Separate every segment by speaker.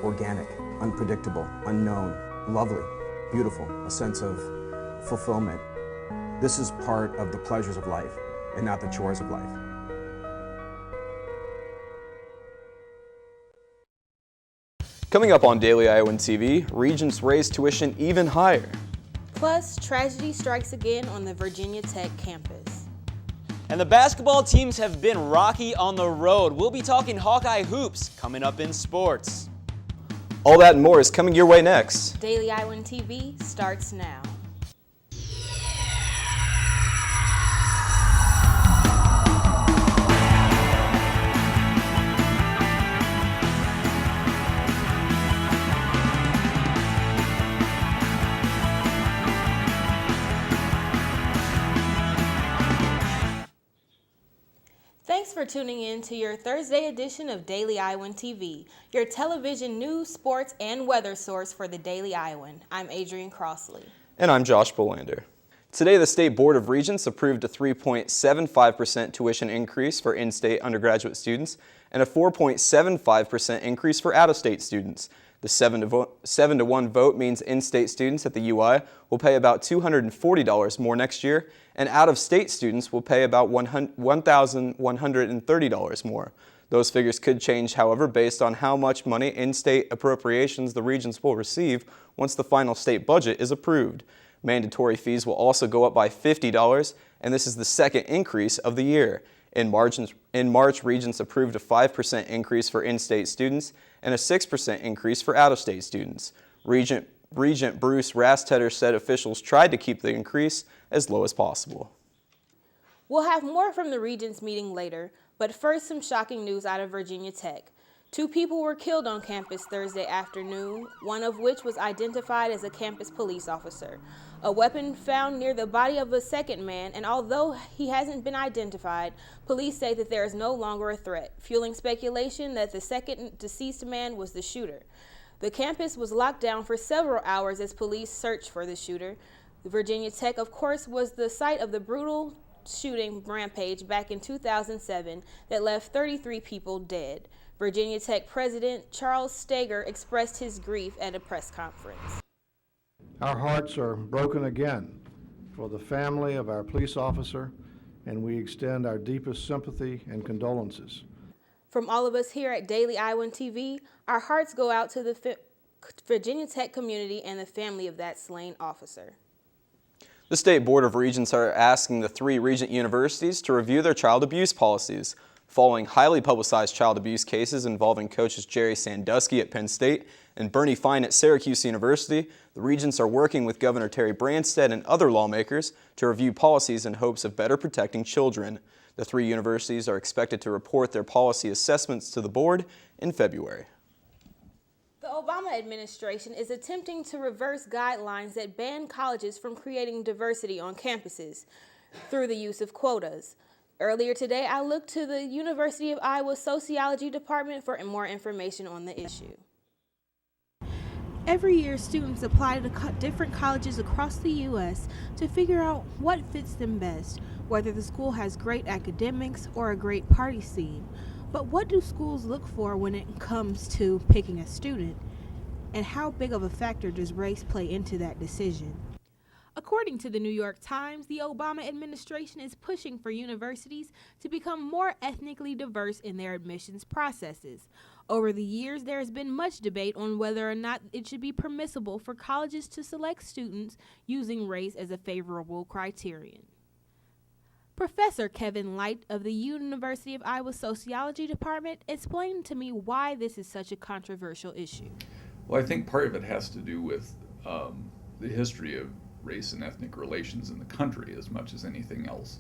Speaker 1: organic, unpredictable, unknown, lovely, beautiful, a sense of fulfillment. This is part of the pleasures of life and not the chores of life.
Speaker 2: Coming up on Daily Iowan TV, Regents raise tuition even higher.
Speaker 3: Plus, tragedy strikes again on the Virginia Tech campus.
Speaker 4: And the basketball teams have been rocky on the road. We'll be talking Hawkeye hoops coming up in sports.
Speaker 2: All that and more is coming your way next.
Speaker 3: Daily Iowan TV starts now. Thanks for tuning in to your Thursday edition of Daily Iowan TV, your television news, sports, and weather source for the Daily Iowan. I'm Adrienne Crossley.
Speaker 2: And I'm Josh Bolander. Today, the State Board of Regents approved a 3.75% tuition increase for in-state undergraduate students and a 4.75% increase for out-of-state students. The 7-to-1 vote means in-state students at the UI will pay about $240 more next year, and out-of-state students will pay about $1,130 more. Those figures could change, however, based on how much money in-state appropriations the Regents will receive once the final state budget is approved. Mandatory fees will also go up by $50, and this is the second increase of the year. In March, Regents approved a 5% increase for in-state students and a 6% increase for out-of-state students. Regent Bruce Rastetter said officials tried to keep the increase as low as possible.
Speaker 3: We'll have more from the Regents meeting later, but first some shocking news out of Virginia Tech. 2 people were killed on campus Thursday afternoon, one of which was identified as a campus police officer. A weapon found near the body of a second man, and although he hasn't been identified, police say that there is no longer a threat, fueling speculation that the second deceased man was the shooter. The campus was locked down for several hours as police searched for the shooter. Virginia Tech, of course, was the site of the brutal shooting rampage back in 2007 that left 33 people dead. Virginia Tech President Charles Steger expressed his grief at a press conference.
Speaker 5: Our hearts are broken again for the family of our police officer, and we extend our deepest sympathy and condolences.
Speaker 3: From all of us here at Daily Iowan TV, our hearts go out to the Virginia Tech community and the family of that slain officer.
Speaker 2: The State Board of Regents are asking the 3 Regent universities to review their child abuse policies. Following highly publicized child abuse cases involving coaches Jerry Sandusky at Penn State and Bernie Fine at Syracuse University, the Regents are working with Governor Terry Branstad and other lawmakers to review policies in hopes of better protecting children. The 3 universities are expected to report their policy assessments to the board in February.
Speaker 3: The Obama administration is attempting to reverse guidelines that ban colleges from creating diversity on campuses through the use of quotas. Earlier today, I looked to the University of Iowa Sociology Department for more information on the issue. Every year, students apply to different colleges across the U.S. to figure out what fits them best, whether the school has great academics or a great party scene. But what do schools look for when it comes to picking a student? And how big of a factor does race play into that decision? According to the New York Times, the Obama administration is pushing for universities to become more ethnically diverse in their admissions processes. Over the years, there has been much debate on whether or not it should be permissible for colleges to select students using race as a favorable criterion. Professor Kevin Light of the University of Iowa Sociology Department explained to me why this is such a controversial issue.
Speaker 6: Well, I think part of it has to do with the history of race and ethnic relations in the country as much as anything else,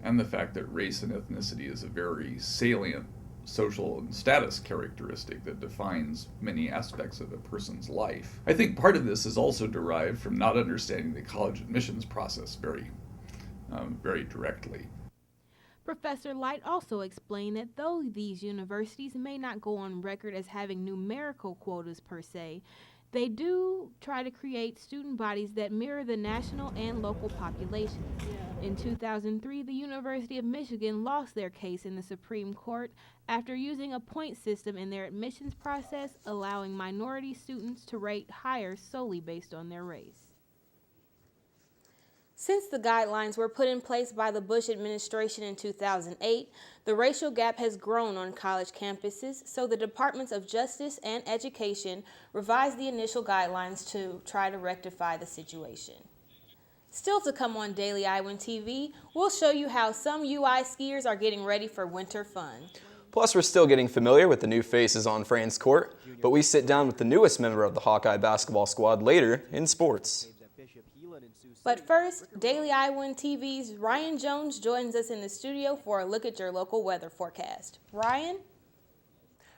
Speaker 6: and the fact that race and ethnicity is a very salient social and status characteristic that defines many aspects of a person's life. I think part of this is also derived from not understanding the college admissions process very directly.
Speaker 3: Professor Light also explained that though these universities may not go on record as having numerical quotas per se, They do try to create student bodies that mirror the national and local populations. In 2003, the University of Michigan lost their case in the Supreme Court after using a point system in their admissions process, allowing minority students to rate higher solely based on their race.
Speaker 7: Since the guidelines were put in place by the Bush administration in 2008, the racial gap has grown on college campuses, so the Departments of Justice and Education revised the initial guidelines to try to rectify the situation. Still to come on Daily Iowan TV, we'll show you how some UI skiers are getting ready for winter fun.
Speaker 2: Plus, we're still getting familiar with the new faces on Fran's court, but we sit down with the newest member of the Hawkeye basketball squad later in sports.
Speaker 7: But first, Daily Iowan TV's Ryan Jones joins us in the studio for a look at your local weather forecast. Ryan?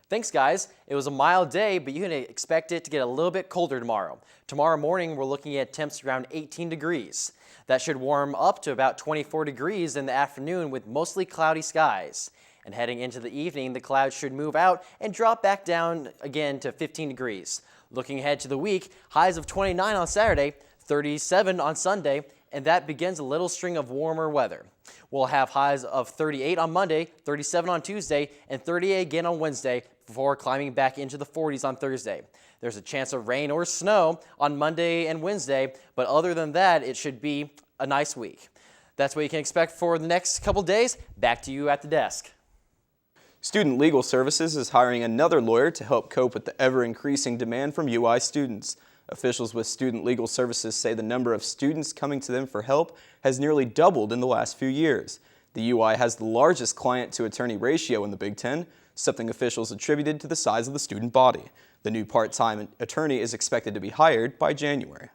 Speaker 8: Thanks, guys. It was a mild day, but you can expect it to get a little bit colder tomorrow. Tomorrow morning, we're looking at temps around 18 degrees. That should warm up to about 24 degrees in the afternoon with mostly cloudy skies. And heading into the evening, the clouds should move out and drop back down again to 15 degrees. Looking ahead to the week, highs of 29 on Saturday, 37 on Sunday, and that begins a little string of warmer weather. We'll have highs of 38 on Monday, 37 on Tuesday, and 38 again on Wednesday before climbing back into the 40s on Thursday. There's a chance of rain or snow on Monday and Wednesday, but other than that, it should be a nice week. That's what you can expect for the next couple days. Back to you at the desk.
Speaker 2: Student Legal Services is hiring another lawyer to help cope with the ever-increasing demand from UI students. Officials with Student Legal Services say the number of students coming to them for help has nearly doubled in the last few years. The UI has the largest client-to-attorney ratio in the Big Ten, something officials attributed to the size of the student body. The new part-time attorney is expected to be hired by January.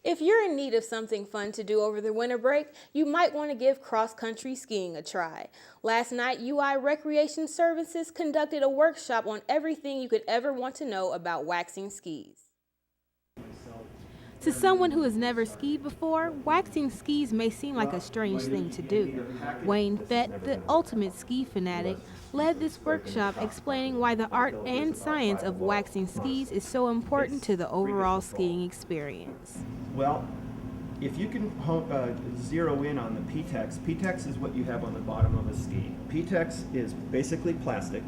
Speaker 7: If you're in need of something fun to do over the winter break, you might want to give cross-country skiing a try. Last night, UI Recreation Services conducted a workshop on everything you could ever want to know about waxing skis.
Speaker 3: To someone who has never skied before, waxing skis may seem like a strange thing to do. Wayne Fett, the ultimate ski fanatic, led this workshop explaining why the art and science of waxing skis is so important to the overall skiing experience.
Speaker 9: Well, if you can zero in on the P-Tex is what you have on the bottom of a ski. P-Tex is basically plastic,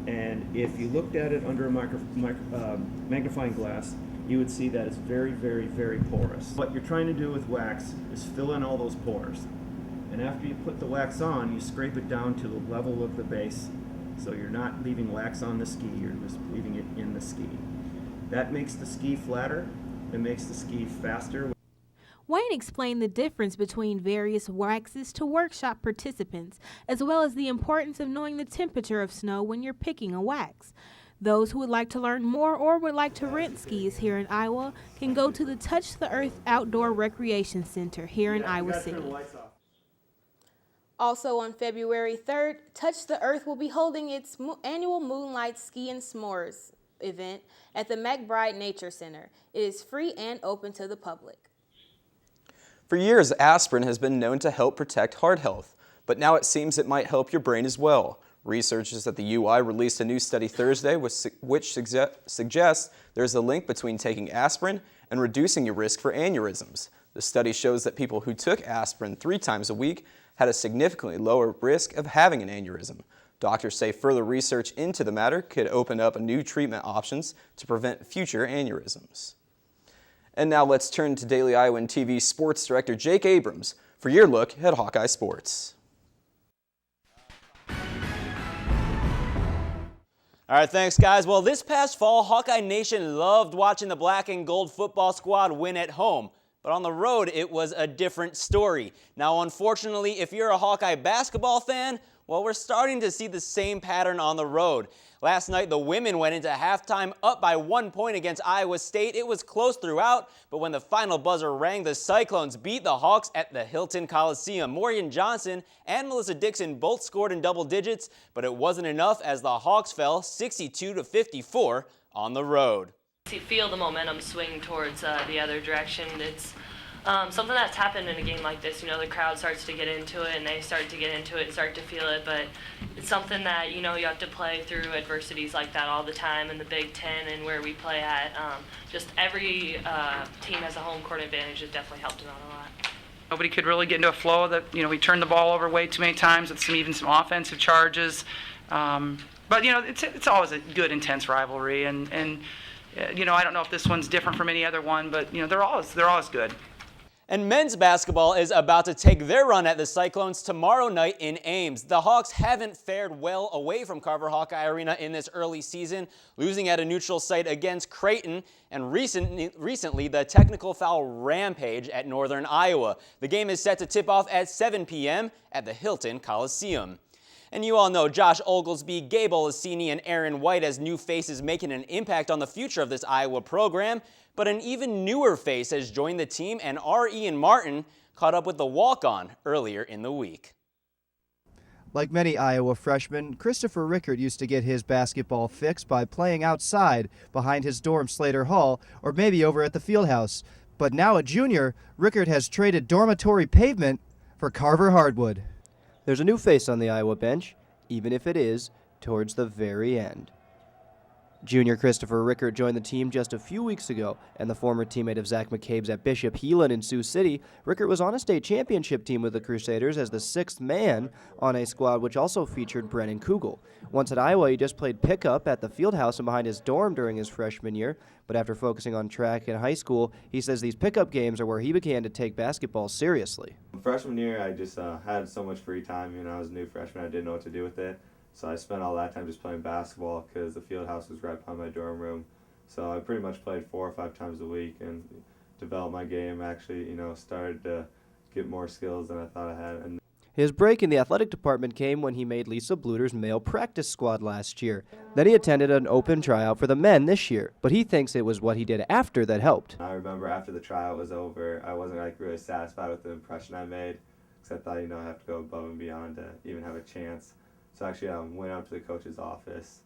Speaker 9: and if you looked at it under a magnifying glass, you would see that it's very, very, very porous. What you're trying to do with wax is fill in all those pores. And after you put the wax on, you scrape it down to the level of the base. So you're not leaving wax on the ski, you're just leaving it in the ski. That makes the ski flatter, it makes the ski faster.
Speaker 3: Wayne explained the difference between various waxes to workshop participants, as well as the importance of knowing the temperature of snow when you're picking a wax. Those who would like to learn more or would like to rent skis here in Iowa can go to the Touch the Earth Outdoor Recreation Center here in Iowa City.
Speaker 7: Also on February 3rd, Touch the Earth will be holding its annual Moonlight Ski and S'mores event at the McBride Nature Center. It is free and open to the public.
Speaker 2: For years, aspirin has been known to help protect heart health, but now it seems it might help your brain as well. Researchers at the UI released a new study Thursday which suggests there's a link between taking aspirin and reducing your risk for aneurysms. The study shows that people who took aspirin 3 times a week had a significantly lower risk of having an aneurysm. Doctors say further research into the matter could open up new treatment options to prevent future aneurysms. And now let's turn to Daily Iowan TV Sports Director Jake Abrams for your look at Hawkeye Sports.
Speaker 4: All right, thanks, guys. Well, this past fall, Hawkeye Nation loved watching the black and gold football squad win at home. But on the road, it was a different story. Now, unfortunately, if you're a Hawkeye basketball fan, well, we're starting to see the same pattern on the road. Last night, the women went into halftime up by 1 point against Iowa State. It was close throughout, but when the final buzzer rang, the Cyclones beat the Hawks at the Hilton Coliseum. Morgan Johnson and Melissa Dixon both scored in double digits, but it wasn't enough as the Hawks fell 62-54 on the road.
Speaker 10: You feel the momentum swing towards the other direction. It's Something that's happened in a game like this, the crowd starts to get into it, and they start to get into it and start to feel it, but it's something that, you have to play through adversities like that all the time in the Big Ten and where we play at. Just every team has a home court advantage has definitely helped them out a lot.
Speaker 11: Nobody could really get into a flow that, we turned the ball over way too many times with even some offensive charges. But, it's always a good, intense rivalry, and I don't know if this one's different from any other one, but, they're always good.
Speaker 4: And men's basketball is about to take their run at the Cyclones tomorrow night in Ames. The Hawks haven't fared well away from Carver Hawkeye Arena in this early season, losing at a neutral site against Creighton, and recently the technical foul rampage at Northern Iowa. The game is set to tip off at 7 p.m. at the Hilton Coliseum. And you all know Josh Oglesby, Gabe Olasini, and Aaron White as new faces making an impact on the future of this Iowa program. But an even newer face has joined the team, and Ian Martin caught up with the walk-on earlier in the week.
Speaker 12: Like many Iowa freshmen, Christopher Rickard used to get his basketball fix by playing outside behind his dorm Slater Hall or maybe over at the Fieldhouse. But now a junior, Rickard has traded dormitory pavement for Carver hardwood. There's a new face on the Iowa bench, even if it is towards the very end. Junior Christopher Rickard joined the team just a few weeks ago, and the former teammate of Zach McCabe's at Bishop Heelan in Sioux City, Rickard was on a state championship team with the Crusaders as the sixth man on a squad which also featured Brennan Kugel. Once at Iowa, he just played pickup at the Fieldhouse and behind his dorm during his freshman year, but after focusing on track in high school, he says these pickup games are where he began to take basketball seriously.
Speaker 13: Freshman year, I just had so much free time. I was a new freshman, I didn't know what to do with it. So I spent all that time just playing basketball because the field house was right behind my dorm room. So I pretty much played 4 or 5 times a week and developed my game. Actually, started to get more skills than I thought I had. And
Speaker 12: his break in the athletic department came when he made Lisa Bluter's male practice squad last year. Then he attended an open tryout for the men this year, but he thinks it was what he did after that helped.
Speaker 13: I remember after the tryout was over, I wasn't really satisfied with the impression I made, because I thought, I have to go above and beyond to even have a chance. So actually, I went up to the coach's office,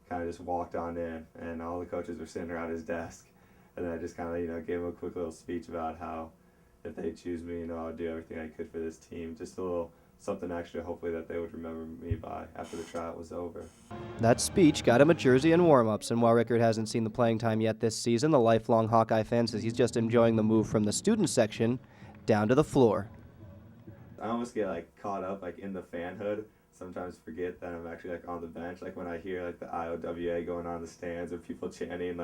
Speaker 13: kind of just walked on in, and all the coaches were sitting around his desk. And then I just kind of, gave him a quick little speech about how if they choose me, I'll do everything I could for this team. Just a little something extra, hopefully, that they would remember me by after the tryout was over.
Speaker 12: That speech got him a jersey and warm-ups, and while Rickard hasn't seen the playing time yet this season, the lifelong Hawkeye fan says he's just enjoying the move from the student section down to the floor.
Speaker 13: I almost get, caught up, in the fanhood. Sometimes forget that I'm actually on the bench. When I hear the IOWA going on in the stands or people chanting,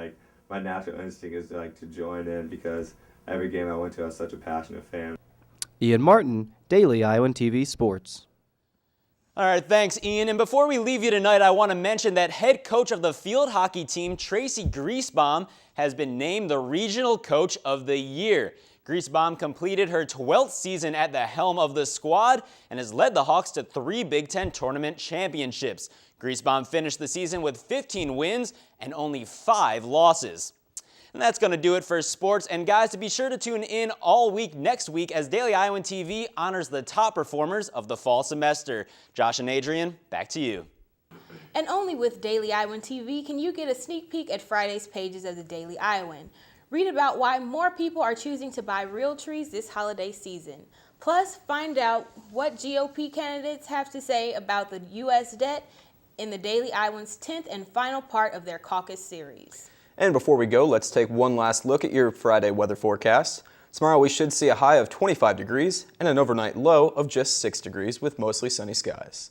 Speaker 13: my natural instinct is to join in because every game I went to I was such a passionate fan.
Speaker 12: Ian Martin, Daily Iowan TV Sports.
Speaker 4: All right, thanks, Ian. And before we leave you tonight, I want to mention that head coach of the field hockey team, Tracy Griesbaum, has been named the Regional Coach of the Year. Griesbaum completed her 12th season at the helm of the squad and has led the Hawks to 3 Big Ten tournament championships. Griesbaum finished the season with 15 wins and only 5 losses. And that's going to do it for sports. And guys, to be sure to tune in all week next week as Daily Iowan TV honors the top performers of the fall semester. Josh and Adrian, back to you.
Speaker 7: And only with Daily Iowan TV can you get a sneak peek at Friday's pages of the Daily Iowan. Read about why more people are choosing to buy real trees this holiday season. Plus, find out what GOP candidates have to say about the U.S. debt in the Daily Iowan's 10th and final part of their caucus series.
Speaker 2: And before we go, let's take one last look at your Friday weather forecast. Tomorrow we should see a high of 25 degrees and an overnight low of just 6 degrees with mostly sunny skies.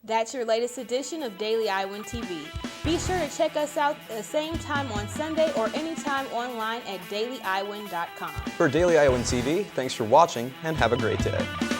Speaker 7: That's your latest edition of Daily Iowan TV. Be sure to check us out the same time on Sunday or anytime online at dailyiowan.com.
Speaker 2: For Daily Iowan TV, thanks for watching and have a great day.